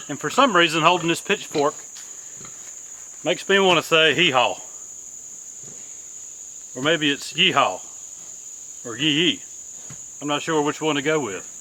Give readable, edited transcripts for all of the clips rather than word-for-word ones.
and for some reason holding this pitchfork makes me want to say hee-haw. Or maybe it's yee-haw. Or yee-yee. I'm not sure which one to go with.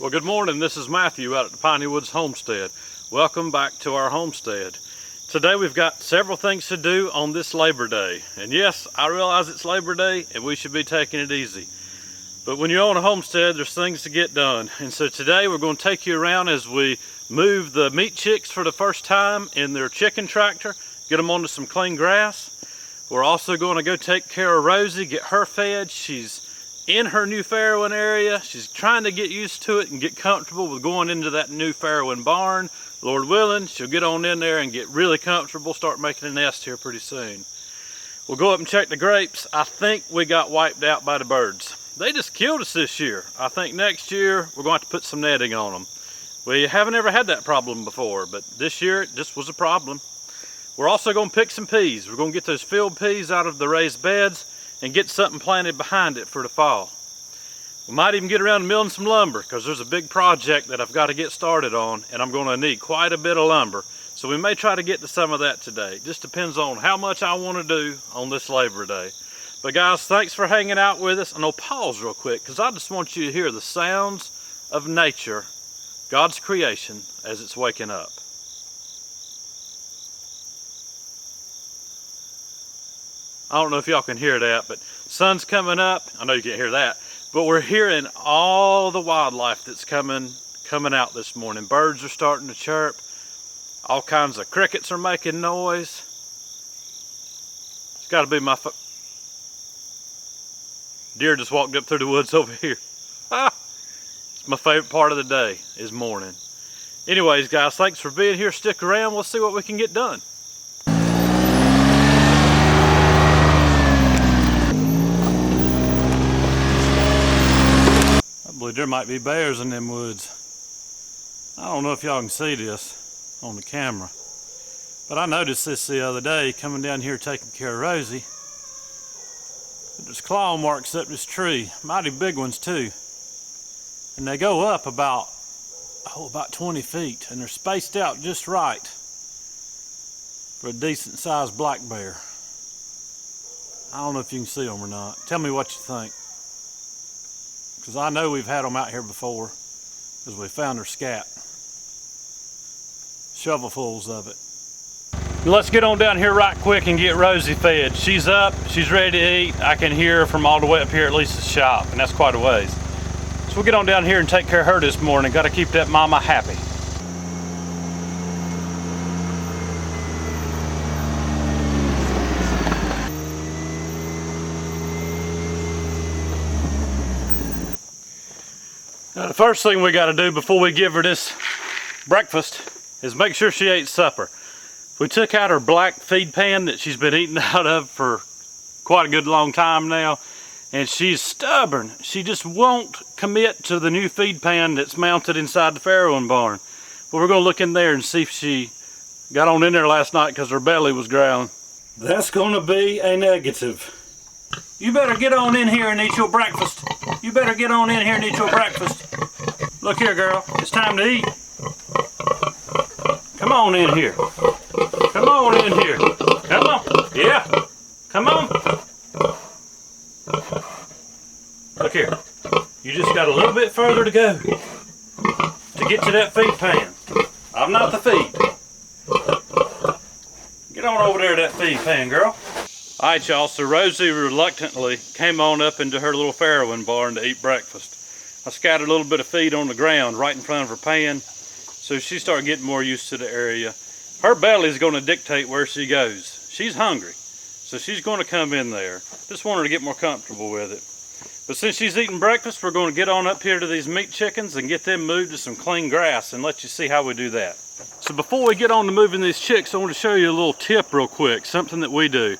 Well, good morning. This is Matthew out at the Piney Woods Homestead. Welcome back to our homestead. Today we've got several things to do on this Labor Day. And yes, I realize it's Labor Day and we should be taking it easy. But when you're on a homestead, there's things to get done. And so today we're going to take you around as we move the meat chicks for the first time in their chicken tractor, get them onto some clean grass. We're also going to go take care of Rosie, get her fed. She's in her new farrowing area. She's trying to get used to it and get comfortable with going into that new farrowing barn. Lord willing, she'll get on in there and get really comfortable, start making a nest here pretty soon. We'll go up and check the grapes. I think we got wiped out by the birds. They just killed us this year. I think next year we're going to have to put some netting on them. We haven't ever had that problem before, but this year it just was a problem. We're also going to pick some peas. We're going to get those field peas out of the raised beds and get something planted behind it for the fall. We might even get around to milling some lumber because there's a big project that I've got to get started on and I'm going to need quite a bit of lumber. So we may try to get to some of that today. It just depends on how much I want to do on this Labor Day. But guys, thanks for hanging out with us. And I'll pause real quick because I just want you to hear the sounds of nature, God's creation, as it's waking up. I don't know if y'all can hear that, but sun's coming up. I know you can't hear that. But we're hearing all the wildlife that's coming out this morning. Birds are starting to chirp. All kinds of crickets are making noise. It's got to be my deer just walked up through the woods over here. It's my favorite part of the day is morning. Anyways, guys, thanks for being here. Stick around. We'll see what we can get done. There might be bears in them woods. I don't know if y'all can see this on the camera, but I noticed this the other day coming down here taking care of Rosie. There's claw marks up this tree, mighty big ones too, and they go up about 20 feet, and they're spaced out just right for a decent sized black bear. I don't know if you can see them or not. Tell me what you think. Because I know we've had them out here before because we found their scat. Shovelfuls of it. Let's get on down here right quick and get Rosie fed. She's up, she's ready to eat. I can hear her from all the way up here at least the shop, and that's quite a ways. So we'll get on down here and take care of her this morning. Got to keep that mama happy. Now, the first thing we got to do before we give her this breakfast is make sure she ate supper. We took out her black feed pan that she's been eating out of for quite a good long time now, and she's stubborn. She just won't commit to the new feed pan that's mounted inside the farrowing barn. But we're going to look in there and see if she got on in there last night because her belly was growling. That's going to be a negative. You better get on in here and eat your breakfast. You better get on in here and eat your breakfast. Look here, girl. It's time to eat. Come on in here. Come on in here. Come on. Yeah. Come on. Look here. You just got a little bit further to go to get to that feed pan. I'm not the feed. Get on over there to that feed pan, girl. Alright, y'all, so Rosie reluctantly came on up into her little farrowing barn to eat breakfast. I scattered a little bit of feed on the ground right in front of her pan, so she started getting more used to the area. Her belly's going to dictate where she goes. She's hungry, so she's going to come in there. Just want her to get more comfortable with it. But since she's eating breakfast, we're going to get on up here to these meat chickens and get them moved to some clean grass and let you see how we do that. So before we get on to moving these chicks, I want to show you a little tip real quick, something that we do.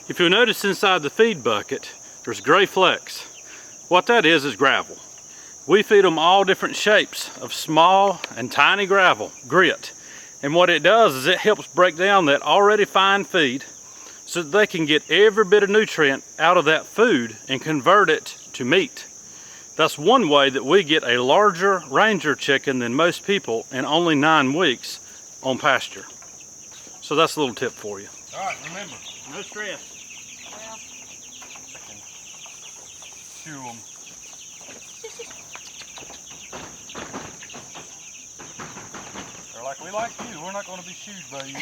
If you'll notice inside the feed bucket, there's gray flecks. What that is gravel. We feed them all different shapes of small and tiny gravel, grit. And what it does is it helps break down that already fine feed so that they can get every bit of nutrient out of that food and convert it to meat. That's one way that we get a larger Ranger chicken than most people in only 9 weeks on pasture. So that's a little tip for you. All right, remember, no stress. Well, I can chew them. They're like, we like you. We're not going to be shooed by you.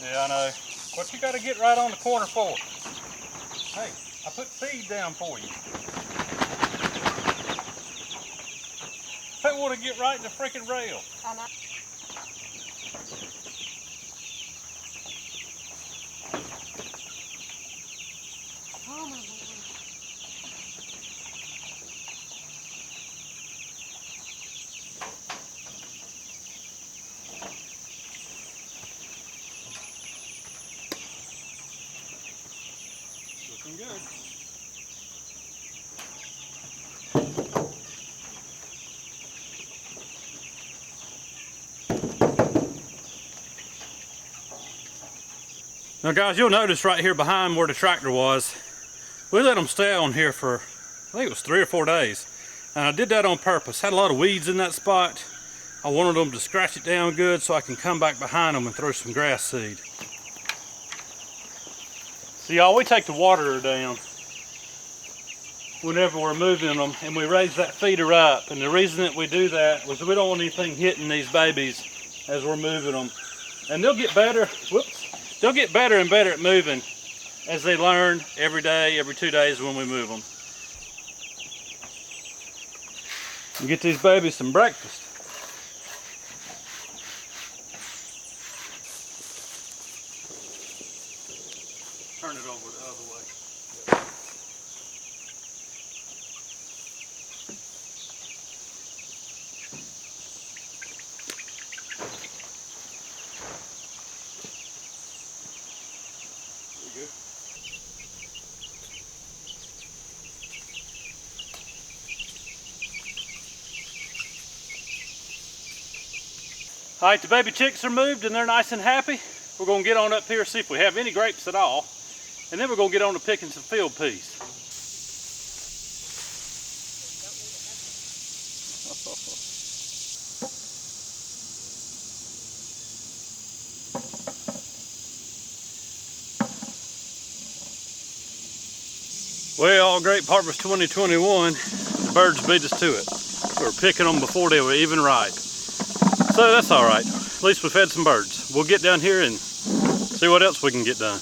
Yeah, I know. What you got to get right on the corner for? Hey, I put feed down for you. They want to get right in the freaking rail. I know. Oh my Lord. Looking good. Now guys, you'll notice right here behind where the tractor was, we let them stay on here for, I think it was 3 or 4 days. And I did that on purpose. Had a lot of weeds in that spot. I wanted them to scratch it down good so I can come back behind them and throw some grass seed. See y'all, we take the water down whenever we're moving them, and we raise that feeder up. And the reason that we do that was we don't want anything hitting these babies as we're moving them. And they'll get better, they'll get better and better at moving as they learn every day, every 2 days when we move them. And get these babies some breakfast. Turn it over the other way. There you go. All right, the baby chicks are moved and they're nice and happy. We're gonna get on up here, see if we have any grapes at all. And then we're gonna get on to picking some field peas. Well, Grape Harvest 2021, the birds beat us to it. We were picking them before they were even ripe. So that's all right. At least we fed some birds. We'll get down here and see what else we can get done.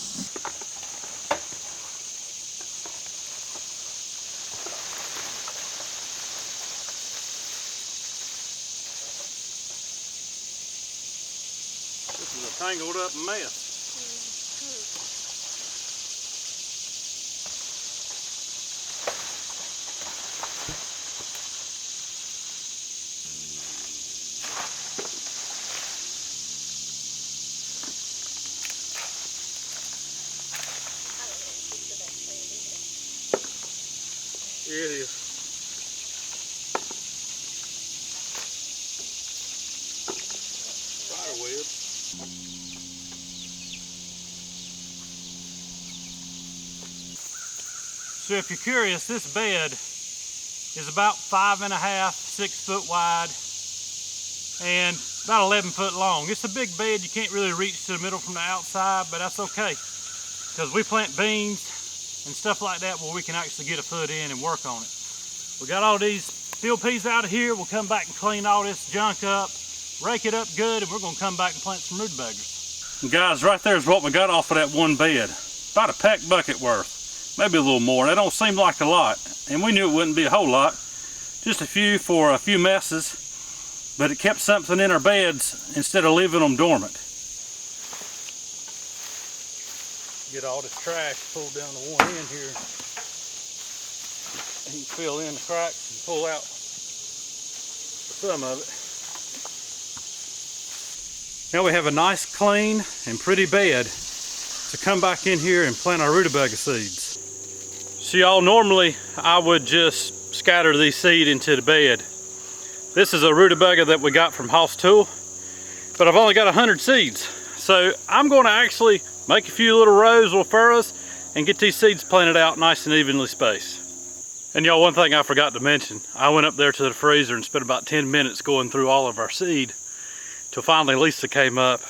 This is a tangled up mess. It is. Spider web. So if you're curious, this bed is about 5.5, 6 foot wide and about 11 foot long. It's a big bed. You can't really reach to the middle from the outside, but that's okay because we plant beans and stuff like that where we can actually get a foot in and work on it. We got all these field peas out of here. We'll come back and clean all this junk up, rake it up good, and we're gonna come back and plant some rutabagas. And guys, right there is what we got off of that one bed. About a peck bucket worth, maybe a little more. That don't seem like a lot, and we knew it wouldn't be a whole lot. Just a few for a few messes, but it kept something in our beds instead of leaving them dormant. Get all this trash pulled down to one end here. And you can fill in the cracks and pull out some of it. Now we have a nice, clean, and pretty bed to come back in here and plant our rutabaga seeds. So y'all, normally I would just scatter these seed into the bed. This is a rutabaga that we got from Hoss Tool, but I've only got 100 seeds. So I'm going to actually make a few little rows or furrows and get these seeds planted out nice and evenly spaced. And y'all, one thing I forgot to mention, I went up there to the freezer and spent about 10 minutes going through all of our seed till finally Lisa came up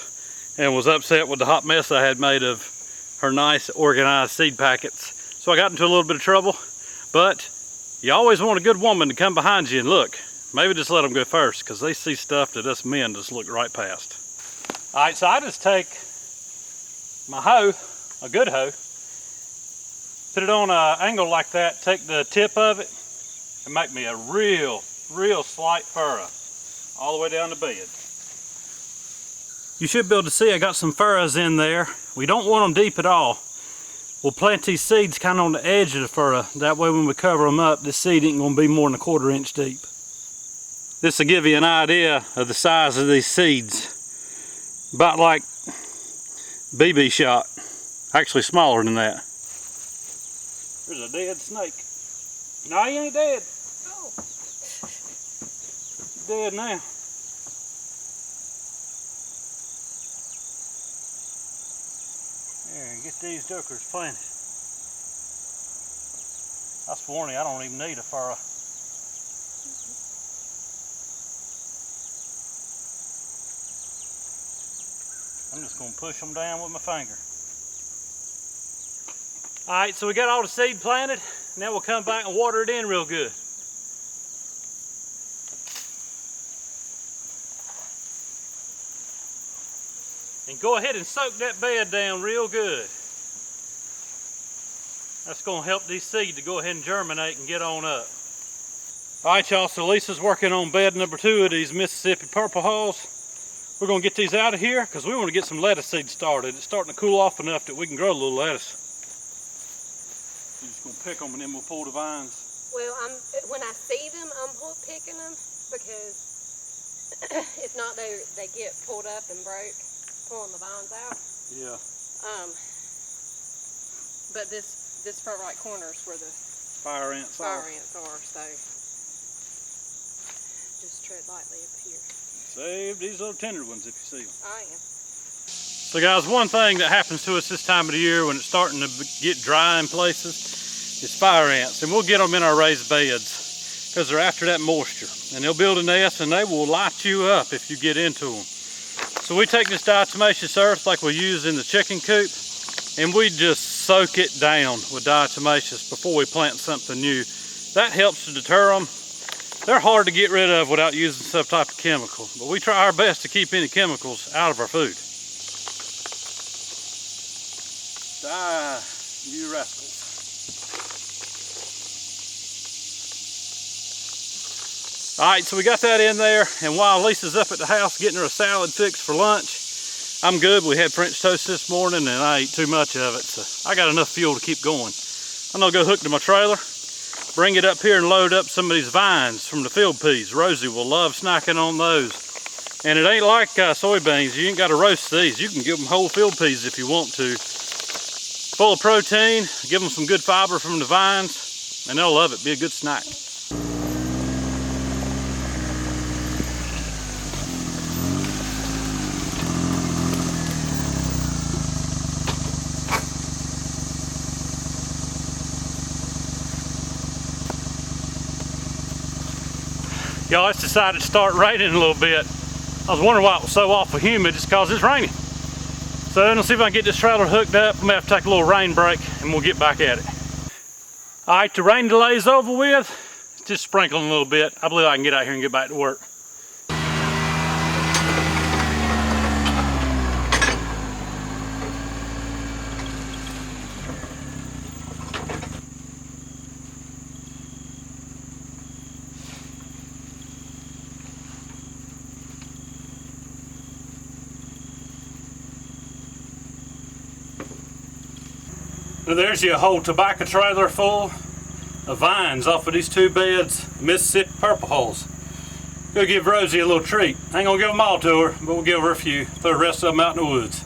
and was upset with the hot mess I had made of her nice organized seed packets. So I got into a little bit of trouble, but you always want a good woman to come behind you and look. Maybe just let them go first, because they see stuff that us men just look right past. All right, so I just take my hoe, a good hoe, put it on an angle like that, take the tip of it, and make me a real slight furrow all the way down the bed. You should be able to see I got some furrows in there. We don't want them deep at all. We'll plant these seeds kind of on the edge of the furrow. That way when we cover them up, this seed ain't going to be more than 1/4 inch deep. This will give you an idea of the size of these seeds. About like BB shot. Actually smaller than that. There's a dead snake. No, he ain't dead. Oh. He's dead now. There, get these duckers planted. I sworn I don't even need a furrow. I'm just going to push them down with my finger. Alright, so we got all the seed planted. Now we'll come back and water it in real good. And go ahead and soak that bed down real good. That's going to help these seeds to go ahead and germinate and get on up. Alright y'all, so Lisa's working on bed number 2 of these Mississippi Purple Hulls. We're going to get these out of here because we want to get some lettuce seeds started. It's starting to cool off enough that we can grow a little lettuce. You're just going to pick them and then we'll pull the vines. Well, when I see them, I'm picking them because if not, they get pulled up and broke, pulling the vines out. Yeah. But this front right corner is where the fire ants are. So just tread lightly up here. Save these little tender ones if you see them. I am. So guys, one thing that happens to us this time of the year when it's starting to get dry in places is fire ants. And we'll get them in our raised beds because they're after that moisture. And they'll build a nest and they will light you up if you get into them. So we take this diatomaceous earth like we use in the chicken coop and we just soak it down with diatomaceous before we plant something new. That helps to deter them. They're hard to get rid of without using some type of chemical, but we try our best to keep any chemicals out of our food. Die, you rascals. Alright, so we got that in there, and while Lisa's up at the house getting her a salad fixed for lunch, I'm good. We had French toast this morning and I ate too much of it, so I got enough fuel to keep going. I'm gonna go hook to my trailer, bring it up here and load up some of these vines from the field peas. Rosie will love snacking on those. And it ain't like soybeans. You ain't got to roast these. You can give them whole field peas if you want to. Full of protein, give them some good fiber from the vines, and they'll love it. Be a good snack. Y'all, it's decided to start raining a little bit. I was wondering why it was so awful humid. It's because it's raining. So let's see if I can get this trailer hooked up. I'm gonna have to take a little rain break and we'll get back at it. All right, the rain delay's over with. It's just sprinkling a little bit. I believe I can get out here and get back to work. Now there's your whole tobacco trailer full of vines off of these 2 beds, Mississippi Purple Hulls. Gonna give Rosie a little treat. I ain't gonna give them all to her, but we'll give her a few. Throw the rest of them out in the woods.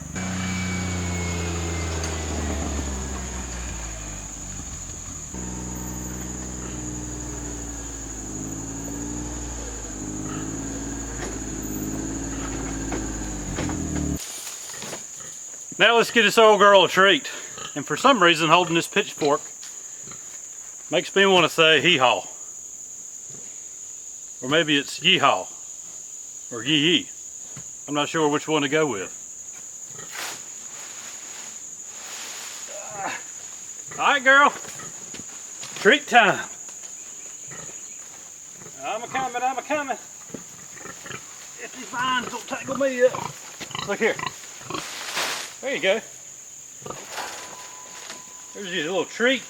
Now let's get this old girl a treat. And for some reason, holding this pitchfork makes me want to say hee-haw. Or maybe it's yee-haw. Or yee-yee. I'm not sure which one to go with. Alright, girl. Treat time. I'm a coming. If these vines don't tangle me up. Look here. There you go. There's your little treat.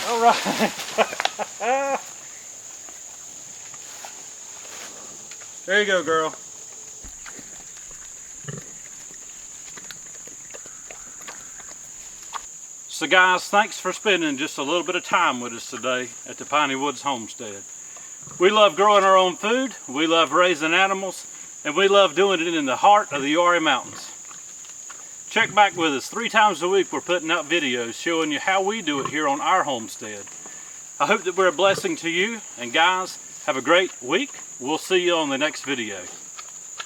All right. There you go, girl. So guys, thanks for spending just a little bit of time with us today at the Piney Woods Homestead. We love growing our own food, we love raising animals, and we love doing it in the heart of the Uwharrie Mountains. Check back with us 3 times a week. We're putting out videos showing you how we do it here on our homestead. I hope that we're a blessing to you, and guys, have a great week. We'll see you on the next video.